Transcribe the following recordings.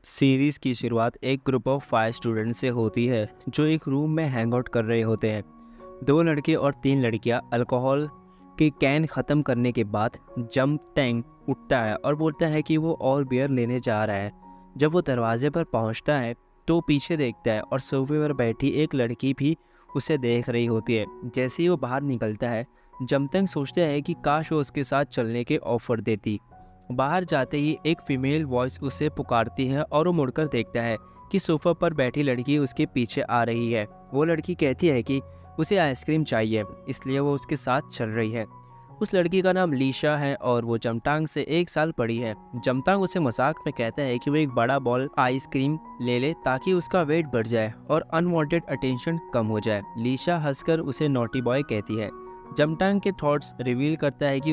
Series की शुरुआत एक ग्रुप ऑफ 5 स्टूडेंट से होती है जो एक रूम में हैंग आउट कर रहे होते हैं। 2 लड़के और 3 लड़कियां अल्कोहल के कैन ख़त्म करने के बाद जंप टैंक उठता है और बोलता है कि वो और बियर लेने जा रहा है। जब वो दरवाजे पर पहुंचता है तो पीछे देखता है और सोफे पर बैठी एक लड़की भी उसे देख रही होती है। जैसे ही वो बाहर निकलता है, जमतंग सोचता है कि काश वो उसके साथ चलने के ऑफ़र देती। बाहर जाते ही एक फीमेल वॉइस उसे पुकारती है और वो मुड़कर देखता है कि सोफा पर बैठी लड़की उसके पीछे आ रही है। वो लड़की कहती है कि उसे आइसक्रीम चाहिए, इसलिए वो उसके साथ चल रही है। उस लड़की का नाम लीशा है और वो जमतांग से 1 साल बड़ी है। जमतांग उसे मजाक में कहता है कि वो एक बड़ा बॉल आइसक्रीम ले ले ताकि उसका वेट बढ़ जाए और अनवांटेड अटेंशन कम हो जाए। लीशा हंसकर उसे नॉटी बॉय कहती है। जमतांग के थॉट्स रिवील करता है कि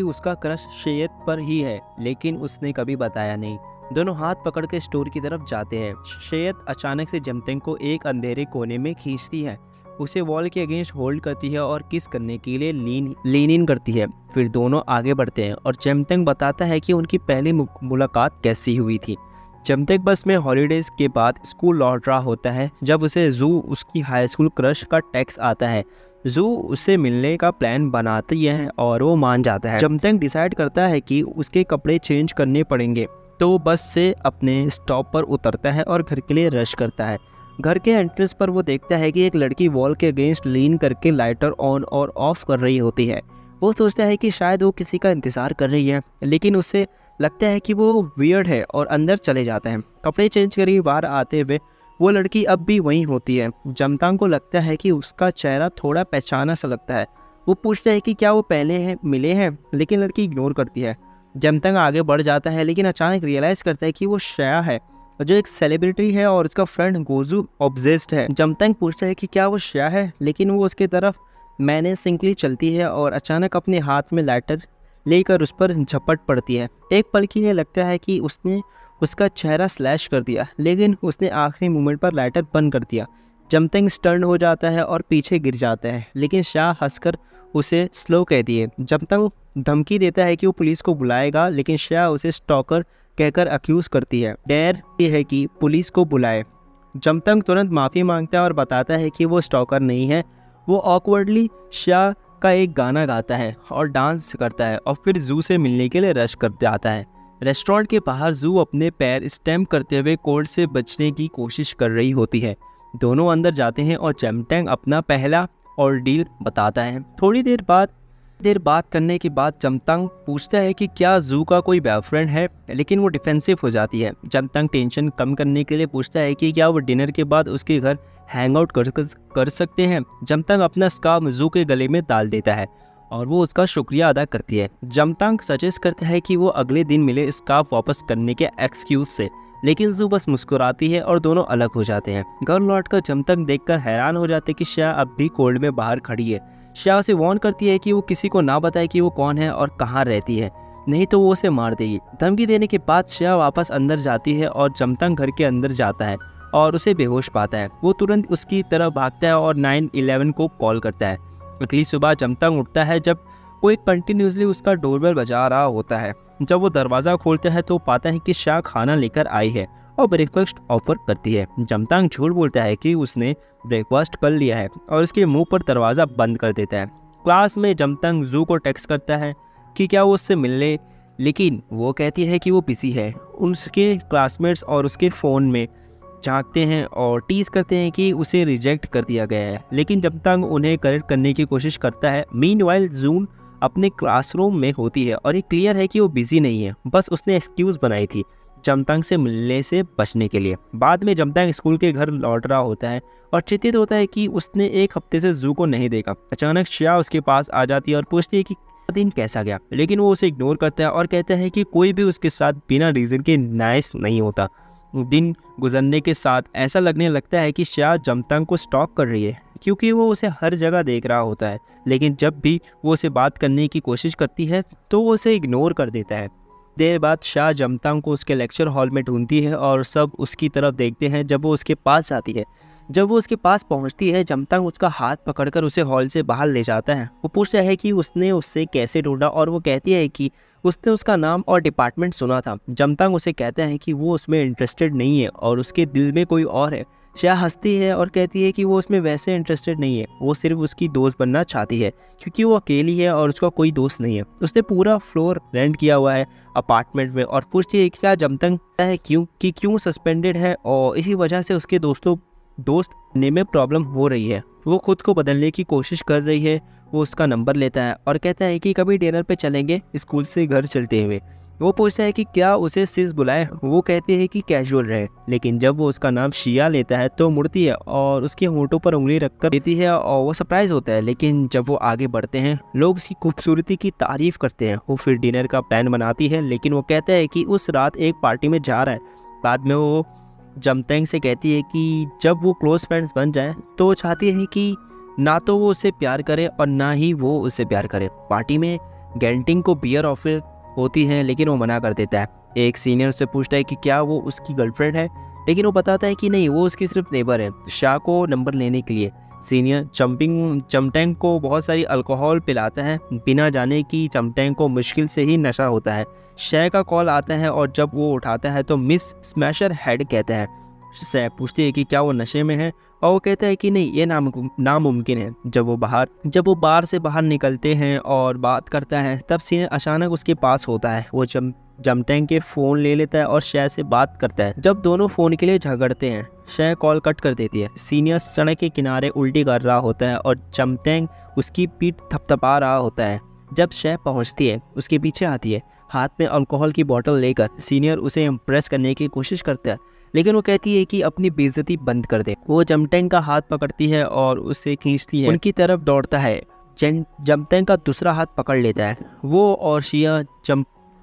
उसका क्रश शेयत पर ही है, लेकिन उसने कभी बताया नहीं। दोनों हाथ पकड़ के स्टोर की तरफ जाते हैं। शेयत अचानक से जमतांग को एक अंधेरे कोने में खींचती है, उसे वॉल के अगेंस्ट होल्ड करती है और किस करने के लिए लीन इन करती है। फिर दोनों आगे बढ़ते हैं और जमतांग बताता है कि उनकी पहली मुलाकात कैसी हुई थी। जमतांग बस में हॉलीडेज के बाद स्कूल लौट रहा होता है जब उसे जू उसकी हाई स्कूल क्रश का टेक्स्ट आता है। जू उससे मिलने का प्लान बनाती है और वो मान जाता है। जमतांग डिसाइड करता है कि उसके कपड़े चेंज करने पड़ेंगे, तो वो बस से अपने स्टॉप पर उतरता है और घर के लिए रश करता है। घर के एंट्रेंस पर वो देखता है कि एक लड़की वॉल के अगेंस्ट लीन करके लाइटर ऑन और ऑफ कर रही होती है। वो सोचता है कि शायद वो किसी का इंतज़ार कर रही है, लेकिन उससे लगता है कि वो वियर्ड है और अंदर चले जाते हैं। कपड़े चेंज करके बाहर आते हुए वो लड़की अब भी वहीं होती है। जमतांग को लगता है कि उसका चेहरा थोड़ा पहचाना सा लगता है। वो पूछता है कि क्या वो पहले मिले हैं, लेकिन लड़की इग्नोर करती है। जमतांग आगे बढ़ जाता है, लेकिन अचानक रियलाइज़ करता है कि वो श्रेया है, जो एक सेलिब्रिटी है और उसका फ्रेंड गोजू ऑब्सेस्ड है। जमतांग पूछता है कि क्या वो श्रेया है, लेकिन वो उसके तरफ मैनेसिंगली चलती है और अचानक अपने हाथ में लाइटर लेकर उस पर झपट पड़ती है। एक पल के लिए लगता है कि उसने उसका चेहरा स्लैश कर दिया, लेकिन उसने आखिरी मोमेंट पर लाइटर बंद कर दिया। जमतांग स्टर्न हो जाता है और पीछे गिर जाता है, लेकिन शाह हंसकर उसे स्लो कहती है। जमतांग धमकी देता है कि वो पुलिस को बुलाएगा, लेकिन शाह उसे स्टॉकर कहकर अक्यूज करती है। डेयर ये है कि पुलिस को बुलाए। जमतांग तुरंत माफ़ी मांगता है और बताता है कि वो स्टॉकर नहीं है। वो ऑकवर्डली शाह का एक गाना गाता है और डांस करता है और फिर जू से मिलने के लिए रश कर जाता है। रेस्टोरेंट के बाहर जू अपने पैर स्टैम्प करते हुए कोल्ड से बचने की कोशिश कर रही होती है। दोनों अंदर जाते हैं और जमतांग अपना पहला ऑर्डील बताता है। थोड़ी देर बात करने के बाद जमतांग पूछता है कि क्या जू का कोई बॉयफ्रेंड है, लेकिन वो डिफेंसिव हो जाती है। जमतांग टेंशन कम करने के लिए पूछता है कि क्या वो डिनर के बाद उसके घर हैंग आउट कर सकते हैं। जमतांग अपना स्कार्फ जू के गले में डाल देता है और वो उसका शुक्रिया अदा करती है। जमतांग सजेस्ट करता है कि वो अगले दिन मिले स्कार्फ वापस करने के एक्सक्यूज से, लेकिन जू बस मुस्कुराती है और दोनों अलग हो जाते हैं। घर लौटकर जमतांग देखकर हैरान हो जाते कि श्रेया अब भी कोल्ड में बाहर खड़ी है। श्रेया उसे वार्न करती है कि वो किसी को ना बताए कि वो कौन है और कहाँ रहती है, नहीं तो वो उसे मार देगी। धमकी देने के बाद श्रेया वापस अंदर जाती है और जमतांग घर के अंदर जाता है और उसे बेहोश पाता है। वो तुरंत उसकी तरफ भागता है और 911 को कॉल करता है। अगली सुबह जमतांग उठता है जब कोई कंटिन्यूसली उसका डोरबेल बजा रहा होता है। जब वो दरवाज़ा खोलता है तो पाता है कि श्रेया खाना लेकर आई है और ब्रेकफास्ट ऑफर करती है। जमतांग झूठ बोलता है कि उसने ब्रेकफास्ट कर लिया है और उसके मुंह पर दरवाज़ा बंद कर देता है। क्लास में जमतांग जू को टेक्स्ट करता है कि क्या वो उससे मिल ले, लेकिन वो कहती है कि वो बिजी है। उसके क्लासमेट्स और उसके फ़ोन में झांकते हैं और टीज़ करते हैं कि उसे रिजेक्ट कर दिया गया है, लेकिन जमतांग उन्हें करेक्ट करने की कोशिश करता है। मीनवाइल जून अपने क्लासरूम में होती है और ये क्लियर है कि वो बिजी नहीं है, बस उसने एक्सक्यूज़ बनाई थी जमतांग से मिलने से बचने के लिए। बाद में जमतांग स्कूल के घर लौट रहा होता है और चिंतित होता है कि उसने 1 हफ्ते से जू को नहीं देखा। अचानक श्रेया उसके पास आ जाती है और पूछती है कि दिन कैसा गया, लेकिन वो उसे इग्नोर करता है और कहता है कि कोई भी उसके साथ बिना रीज़न के नाइस नहीं होता। दिन गुजरने के साथ ऐसा लगने लगता है कि श्रेया जमतांग को स्टॉक कर रही है, क्योंकि वो उसे हर जगह देख रहा होता है, लेकिन जब भी वो उसे बात करने की कोशिश करती है तो वो उसे इग्नोर कर देता है। देर बाद शाह जमतांग को उसके लेक्चर हॉल में ढूंढती है और सब उसकी तरफ देखते हैं। जब वो उसके पास आती है, जब वो उसके पास पहुंचती है, जमतांग उसका हाथ पकड़कर उसे हॉल से बाहर ले जाता है। वो पूछता है कि उसने उससे कैसे ढूंढा और वो कहती है कि उसने उसका नाम और डिपार्टमेंट सुना था। जमतांग उसे कहता है कि वो उसमें इंटरेस्टेड नहीं है और उसके दिल में कोई और है। शिया हंसती है और कहती है कि वो उसमें वैसे इंटरेस्टेड नहीं है, वो सिर्फ उसकी दोस्त बनना चाहती है क्योंकि वो अकेली है और उसका कोई दोस्त नहीं है। उसने पूरा फ्लोर रेंट किया हुआ है अपार्टमेंट में और पूछती है कि क्या जमतांग है क्यों सस्पेंडेड है और इसी वजह से उसके दोस्त बनने में प्रॉब्लम हो रही है। वो खुद को बदलने की कोशिश कर रही है। वो उसका नंबर लेता है और कहता है कि कभी डिनर पे चलेंगे स्कूल से घर चलते हुए। वो पूछता है कि क्या उसे सिस बुलाए। वो कहती है कि कैजुअल रहे, लेकिन जब वो उसका नाम शिया लेता है तो मुड़ती है और उसके होंठों पर उंगली रखकर देती है और वो सरप्राइज होता है। लेकिन जब वो आगे बढ़ते हैं, लोग उसकी खूबसूरती की तारीफ करते हैं। वो फिर डिनर का प्लान बनाती है, लेकिन वो कहता है कि उस रात एक पार्टी में जा रहा है। बाद में वो जमतांग से कहती है कि जब वो क्लोज फ्रेंड्स बन जाए तो वो चाहती है कि ना तो वो उससे प्यार करे और ना ही वो उससे प्यार करे। पार्टी में गेंटिंग को बियर ऑफर होती है, लेकिन वो मना कर देता है। एक सीनियर से पूछता है कि क्या वो उसकी गर्लफ्रेंड है, लेकिन वो बताता है कि नहीं, वो उसकी सिर्फ नेबर है, शाह को नंबर लेने के लिए। सीनियर जमतांग को बहुत सारी अल्कोहल पिलाता है, बिना जाने कि जमतांग को मुश्किल से ही नशा होता है। शह का कॉल आता है और जब वो उठाता है तो मिस स्मैशर हेड कहता है। शह पूछती है कि क्या वो नशे में है और वो कहता है कि नहीं, ये नामुमकिन है। जब वो बार से बाहर निकलते हैं और बात करता है, तब सीनियर अचानक उसके पास होता है। वो जमतांग के फ़ोन ले लेता है और शह से बात करता है। जब दोनों फ़ोन के लिए झगड़ते हैं, शह कॉल कट कर देती है। सीनियर सड़क के किनारे उल्टी कर रहा होता है और जमतांग उसकी पीठ थपथपा रहा होता है। जब शह पहुंचती है, उसके पीछे आती है, हाथ में अल्कोहल की बोतल लेकर। सीनियर उसे इम्प्रेस करने की कोशिश करता है, लेकिन वो कहती है कि अपनी बेइज्जती बंद कर दे। वो जमतांग का हाथ पकड़ती है और उसे खींचती है, उनकी तरफ दौड़ता है। जमतांग का दूसरा हाथ पकड़ लेता है। वो और शिया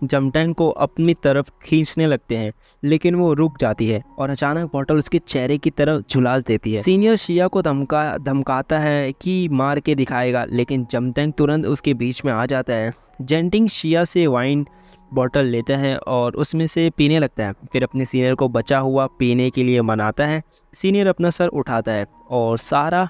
जमतांग को अपनी तरफ खींचने लगते हैं, लेकिन वो रुक जाती है और अचानक बोतल उसके चेहरे की तरफ झुलास देती है। सीनियर शिया को धमकाता है कि मार के दिखाएगा, लेकिन जमतांग तुरंत उसके बीच में आ जाता है। जेंटिंग शिया से वाइन बॉटल लेता है और उसमें से पीने लगता है, फिर अपने सीनियर को बचा हुआ पीने के लिए मनाता है। सीनियर अपना सर उठाता है और सारा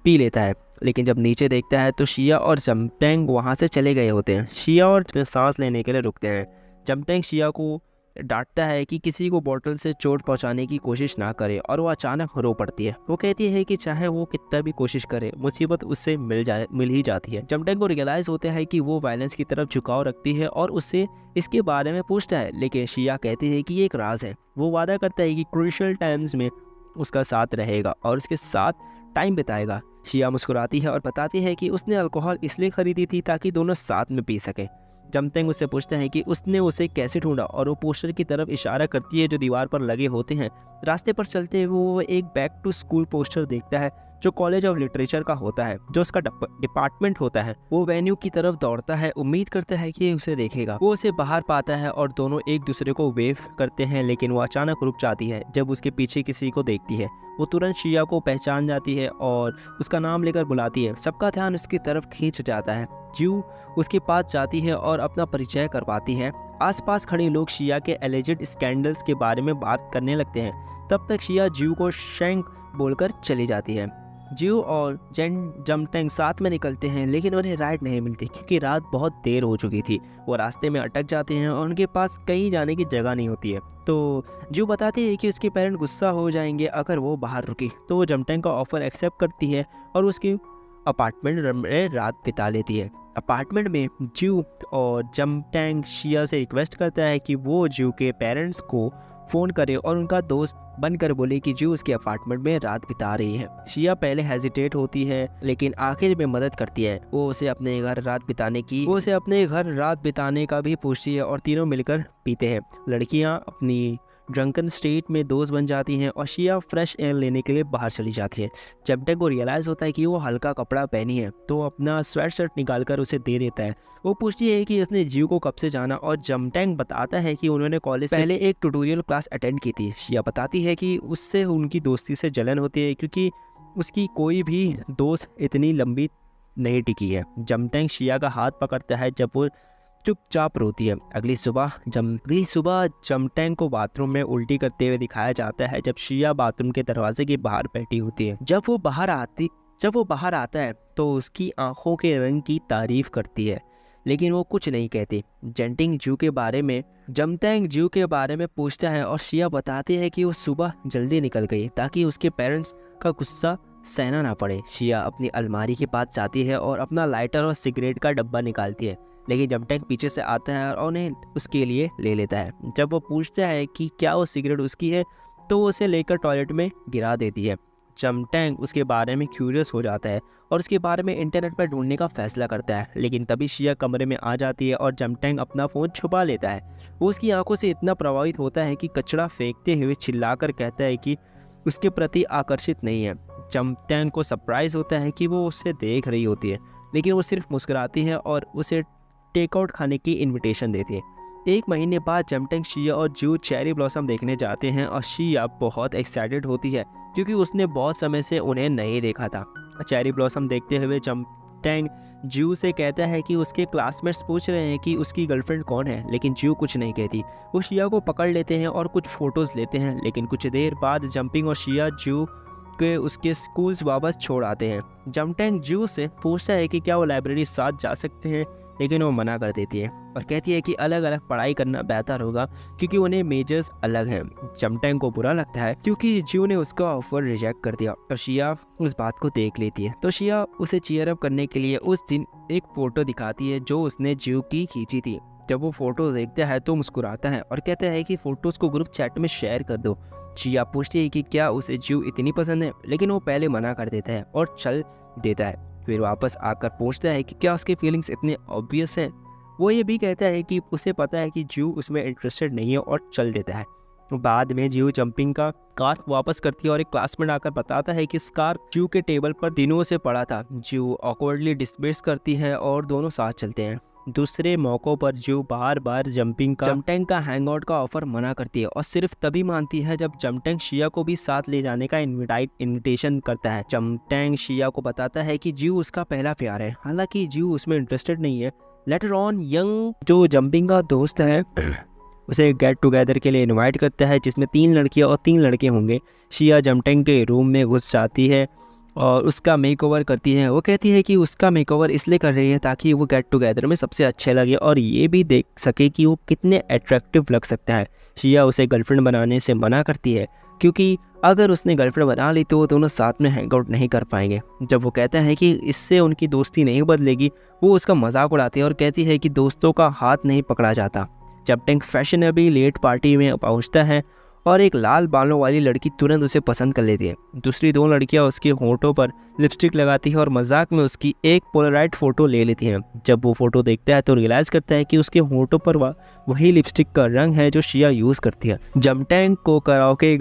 पी लेता है, लेकिन जब नीचे देखता है तो शिया और जमतांग वहाँ से चले गए होते हैं। शिया और सांस लेने के लिए रुकते हैं। जमतांग शिया को डांटता है कि किसी को बोतल से चोट पहुंचाने की कोशिश ना करे और वो अचानक रो पड़ती है। वो कहती है कि चाहे वो कितना भी कोशिश करे, मुसीबत उससे मिल ही जाती है। जमतांग को रियलाइज होता है कि वो वायलेंस की तरफ झुकाव रखती है और उससे इसके बारे में पूछता है, लेकिन शिया कहती है कि ये एक राज है। वो वादा करता है कि क्रूशियल टाइम्स में उसका साथ रहेगा और उसके साथ टाइम बिताएगा। शिया मुस्कुराती है और बताती है कि उसने अल्कोहल इसलिए खरीदी थी ताकि दोनों साथ में पी सकें। जमतांग उससे पूछता है कि उसने उसे कैसे ढूंढा और वो पोस्टर की तरफ इशारा करती है जो दीवार पर लगे होते हैं। रास्ते पर चलते हुए वो एक बैक टू स्कूल पोस्टर देखता है जो कॉलेज ऑफ लिटरेचर का होता है, जो उसका डिपार्टमेंट होता है। वो वेन्यू की तरफ दौड़ता है, उम्मीद करता है कि उसे देखेगा। वो उसे बाहर पाता है और दोनों एक दूसरे को वेव करते हैं, लेकिन वो अचानक रुक जाती है जब उसके पीछे किसी को देखती है। वो तुरंत शिया को पहचान जाती है और उसका नाम लेकर बुलाती है। सबका ध्यान उसकी तरफ खींच जाता है। ज्यू उसके पास जाती है और अपना परिचय करवाती है। आसपास खड़े लोग शिया के एलिजेड स्कैंडल्स के बारे में बात करने लगते हैं। तब तक शिया ज्यू को शेंक बोलकर चली जाती है। ज्यू और जमतांग साथ में निकलते हैं, लेकिन उन्हें राइड नहीं मिलती क्योंकि रात बहुत देर हो चुकी थी। वो रास्ते में अटक जाते हैं और उनके पास कहीं जाने की जगह नहीं होती है। तो ज्यू बताती है कि उसके पेरेंट गुस्सा हो जाएंगे अगर वो बाहर रुकी। तो वो जमतांग का ऑफर एक्सेप्ट करती है और उसकी अपार्टमेंट में रात बिता लेती है। अपार्टमेंट में ज्यू और जमतांग शिया से रिक्वेस्ट करता है कि वो ज्यू के पेरेंट्स को फ़ोन करे और उनका दोस्त बनकर बोले कि ज्यू उसके अपार्टमेंट में रात बिता रही है। शिया पहले हेजिटेट होती है, लेकिन आखिर में मदद करती है। वो उसे अपने घर रात बिताने का भी पूछती है और तीनों मिलकर पीते हैं। लड़कियां अपनी ड्रंकन स्टेट में दोस्त बन जाती हैं और शिया फ्रेश एयर लेने के लिए बाहर चली जाती है। जमतांग को रियलाइज़ होता है कि वो हल्का कपड़ा पहनी है, तो वो अपना स्वेट शर्ट निकाल कर उसे दे देता है। वो पूछती है कि उसने ज्यू को कब से जाना और जमतांग बताता है कि उन्होंने कॉलेज से पहले एक ट्यूटोरियल क्लास अटेंड की थी। शिया बताती है कि उससे उनकी दोस्ती से जलन होती है क्योंकि उसकी कोई भी दोस्त इतनी लंबी नहीं टिकी है। जमतांग शिया का हाथ पकड़ता है जब वो चुपचाप रोती है। अगली सुबह जमटैंग को बाथरूम में उल्टी करते हुए दिखाया जाता है जब शिया बाथरूम के दरवाजे के बाहर बैठी होती है। जब वो बाहर आता है तो उसकी आंखों के रंग की तारीफ करती है, लेकिन वो कुछ नहीं कहती। जमटैंग जू के बारे में पूछता है और शिया बताती है कि वो सुबह जल्दी निकल गई ताकि उसके पेरेंट्स का गुस्सा सहना ना पड़े। शिया अपनी अलमारी के पास जाती है और अपना लाइटर और सिगरेट का डब्बा निकालती है, लेकिन जमटैंग पीछे से आता है और उन्हें उसके लिए ले लेता है। जब वो पूछता है कि क्या वो सिगरेट उसकी है तो वो उसे लेकर टॉयलेट में गिरा देती है। जमटैंग उसके बारे में क्यूरियस हो जाता है और उसके बारे में इंटरनेट पर ढूंढने का फैसला करता है, लेकिन तभी शिया कमरे में आ जाती है और जमटैंग अपना फ़ोन छुपा लेता है। वो उसकी आंखों से इतना प्रभावित होता है कि कचरा फेंकते हुए चिल्लाकर कहता है कि उसके प्रति आकर्षित नहीं है। जमटैंग को सरप्राइज़ होता है कि वो उसे देख रही होती है, लेकिन वो सिर्फ मुस्कुराती है और उसे टेकआउट खाने की इनविटेशन देती है। 1 महीने बाद जमटैंग, शिया और जू चेरी ब्लॉसम देखने जाते हैं और शिया बहुत एक्साइटेड होती है क्योंकि उसने बहुत समय से उन्हें नहीं देखा था। चेरी ब्लॉसम देखते हुए जमटैंग जू से कहता है कि उसके क्लासमेट्स पूछ रहे हैं कि उसकी गर्लफ्रेंड कौन है, लेकिन जू कुछ नहीं कहती। वो शिया को पकड़ लेते हैं और कुछ फ़ोटोज़ लेते हैं, लेकिन कुछ देर बाद जंपिंग और शिया जू के उसके स्कूल्स वापस छोड़ आते हैं। जमटैंग जू से पूछता है कि क्या वो लाइब्रेरी साथ जा सकते हैं, लेकिन वो मना कर देती है और कहती है कि अलग अलग पढ़ाई करना बेहतर होगा क्योंकि उन्हें मेजर्स अलग हैं। जमटैंग को बुरा लगता है क्योंकि जू ने उसका ऑफर रिजेक्ट कर दिया और शिया उस बात को देख लेती है। तो शिया उसे चीयर अप करने के लिए उस दिन एक फ़ोटो दिखाती है जो उसने जू की खींची थी। जब वो फ़ोटो देखता है तो मुस्कुराता है और कहता है कि फ़ोटोज़ को ग्रुप चैट में शेयर कर दो। शिया पूछती है कि क्या उसे जू इतनी पसंद है, लेकिन वो पहले मना कर देता है और चल देता है। फिर वापस आकर पूछता है कि क्या उसकी फीलिंग्स इतने ऑब्वियस है। वो ये भी कहता है कि उसे पता है कि जू उसमें इंटरेस्टेड नहीं है और चल देता है। बाद में जू जंपिंग का स्कार्फ वापस करती है और एक क्लासमेट आकर बताता है कि स्कार्फ जू के टेबल पर दिनों से पड़ा था। जू ऑकवर्डली डिसमिस करती है और दोनों साथ चलते हैं। दूसरे मौक़ों पर जू बार बार जमटैंग का हैंगआउट का ऑफर मना करती है और सिर्फ तभी मानती है जब जमटैंग शिया को भी साथ ले जाने का इनविटेशन करता है। जमटैंग शिया को बताता है कि जू उसका पहला प्यार है, हालांकि जू उसमें इंटरेस्टेड नहीं है। लेटर ऑन यंग जो जंपिंग का दोस्त है उसे गेट टुगेदर के लिए इनवाइट करता है जिसमें 3 लड़कियां और 3 लड़के होंगे। शिया जमटैंग के रूम में घुस जाती है और उसका मेकओवर करती है। वो कहती है कि उसका मेकओवर इसलिए कर रही है ताकि वो गेट टुगेदर में सबसे अच्छे लगे और ये भी देख सके कि वो कितने अट्रैक्टिव लग सकता है। शिया उसे गर्लफ्रेंड बनाने से मना करती है क्योंकि अगर उसने गर्लफ्रेंड बना ली तो वो दोनों साथ में हैंगआउट नहीं कर पाएंगे। जब वो कहता है कि इससे उनकी दोस्ती नहीं बदलेगी, वो उसका मजाक उड़ाती है और कहती है कि दोस्तों का हाथ नहीं पकड़ा जाता। जमटैंग फैशनेबल लेट पार्टी में पहुंचता है और एक लाल बालों वाली लड़की तुरंत उसे पसंद कर लेती है। दूसरी 2 लड़कियां उसके होंठों पर लिपस्टिक लगाती है और मजाक में उसकी एक पोलराइड फ़ोटो ले लेती हैं। जब वो फ़ोटो देखता है तो रियलाइज़ करता है कि उसके होंठों पर वही लिपस्टिक का रंग है जो शिया यूज़ करती है। जमटैंग को कराओके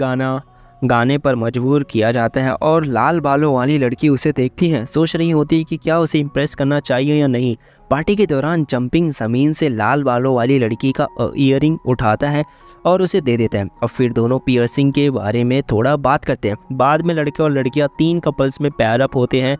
गाने पर मजबूर किया जाता है और लाल बालों वाली लड़की उसे देखती है, सोच रही होती है कि क्या उसे इम्प्रेस करना चाहिए या नहीं। पार्टी के दौरान जंपिंग ज़मीन से लाल बालों वाली लड़की का ईयरिंग उठाता है और उसे दे देता है और फिर दोनों पियर्सिंग के बारे में थोड़ा बात करते हैं। बाद में लड़के और लड़कियां 3 कपल्स में पेयर अप होते हैं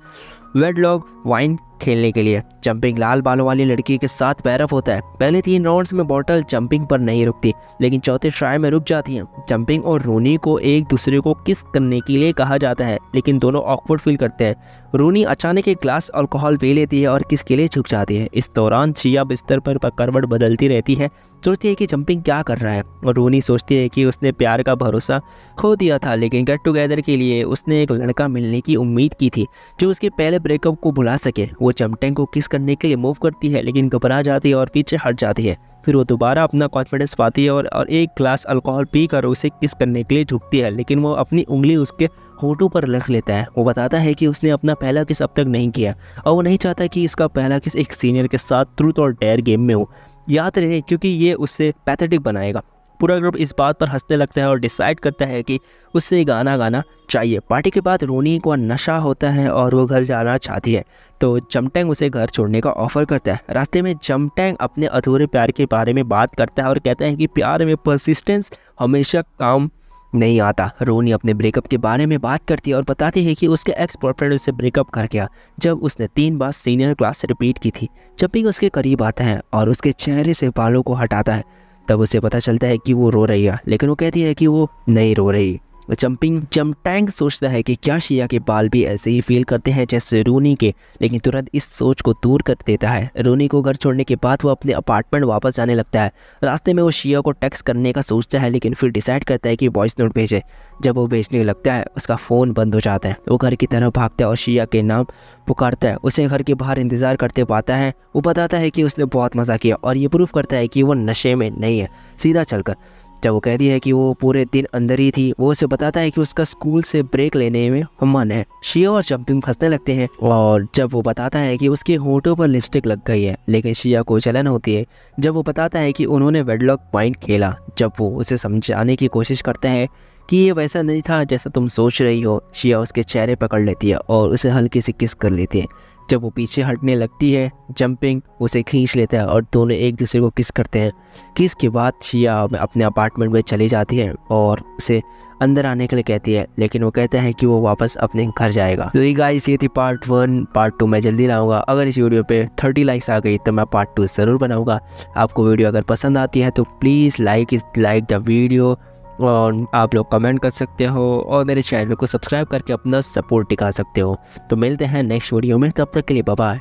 वेडलॉग वाइन खेलने के लिए। जंपिंग लाल बालों वाली लड़की के साथ पेयर अप होता है। पहले 3 राउंड्स में बॉटल जंपिंग पर नहीं रुकती, लेकिन चौथे ट्राई में रुक जाती हैं। जंपिंग और रूनी को एक दूसरे को किस करने के लिए कहा जाता है, लेकिन दोनों ऑकवर्ड फील करते हैं। रूनी अचानक एक ग्लास अल्कोहल पी लेती है और किस के लिए झुक जाती है। इस दौरान शिया बिस्तर पर करवट बदलती रहती है, सोचती है कि जंपिंग क्या कर रहा है और रूनी सोचती है कि उसने प्यार का भरोसा खो दिया था, लेकिन गेट टुगेदर के लिए उसने एक लड़का मिलने की उम्मीद की थी जो उसके पहले ब्रेकअप को भुला सके। वो जमटैंग को किस करने के लिए मूव करती है, लेकिन घबरा जाती है और पीछे हट जाती है। फिर वो दोबारा अपना कॉन्फिडेंस पाती है और एक ग्लास अल्कोहल पीकर उसे किस करने के लिए झुकती है, लेकिन वो अपनी उंगली उसके होठों पर रख लेता है। वो बताता है कि उसने अपना पहला किस अब तक नहीं किया और वो नहीं चाहता कि इसका पहला किस एक सीनियर के साथ ट्रूथ और डेयर गेम में हो। याद रहे, क्योंकि ये उससे पैथेटिक बनाएगा। पूरा ग्रुप इस बात पर हंसने लगता है और डिसाइड करता है कि उससे गाना गाना चाहिए। पार्टी के बाद रोनी को नशा होता है और वो घर जाना चाहती है, तो जमटैंग उसे घर छोड़ने का ऑफर करता है। रास्ते में जमटैंग अपने अधूरे प्यार के बारे में बात करता है और कहता है कि प्यार में परसिस्टेंस हमेशा काम नहीं आता। रोनी अपने ब्रेकअप के बारे में बात करती है और बताती है कि उसके एक्स बॉयफ्रेंड उससे ब्रेकअप कर गया जब उसने 3 बार सीनियर क्लास से रिपीट की थी। जंपिंग उसके करीब आता है और उसके चेहरे से बालों को हटाता है। तब उसे पता चलता है कि वो रो रही है, लेकिन वो कहती है कि वो नहीं रो रही। जमटैंग सोचता है कि क्या शिया के बाल भी ऐसे ही फील करते हैं जैसे रोनी के, लेकिन तुरंत इस सोच को दूर कर देता है। रोनी को घर छोड़ने के बाद वो अपने अपार्टमेंट वापस जाने लगता है। रास्ते में वो शिया को टेक्स्ट करने का सोचता है, लेकिन फिर डिसाइड करता है कि वॉइस नोट भेजे। जब वो भेजने लगता है उसका फ़ोन बंद हो जाता है। वो घर की तरफ भागता है और शिया के नाम पुकारता है। उसे घर के बाहर इंतज़ार करते पाता है। वो बताता है कि उसने बहुत मज़ा किया और ये प्रूफ करता है कि वो नशे में नहीं है, सीधा चलकर। जब वो कहती है कि वो पूरे दिन अंदर ही थी, वो उसे बताता है कि उसका स्कूल से ब्रेक लेने में मन है। शिया और जंपिंग हंसने लगते हैं और जब वो बताता है कि उसके होठों पर लिपस्टिक लग गई है, लेकिन शिया को जलन होती है। जब वो बताता है कि उन्होंने वेडलॉक पॉइंट खेला, जब वो उसे समझाने की कोशिश करता है कि ये वैसा नहीं था जैसा तुम सोच रही हो, शिया उसके चेहरे पकड़ लेती है और उसे हल्की सी किस कर लेती है। जब वो पीछे हटने लगती है, जंपिंग उसे खींच लेता है और दोनों एक दूसरे को किस करते हैं। किस के बाद शिया अपने अपार्टमेंट में चली जाती है और उसे अंदर आने के लिए कहती है, लेकिन वो कहता है कि वो वापस अपने घर जाएगा। तो ये गाइस, ये थी पार्ट 1। पार्ट 2 मैं जल्दी लाऊंगा। अगर इस वीडियो पे 30 लाइक्स आ गई तो मैं पार्ट 2 ज़रूर बनाऊंगा। आपको वीडियो अगर पसंद आती है तो प्लीज़ लाइक द वीडियो, और आप लोग कमेंट कर सकते हो और मेरे चैनल को सब्सक्राइब करके अपना सपोर्ट दिखा सकते हो। तो मिलते हैं नेक्स्ट वीडियो में, तब तक के लिए बाय बाय।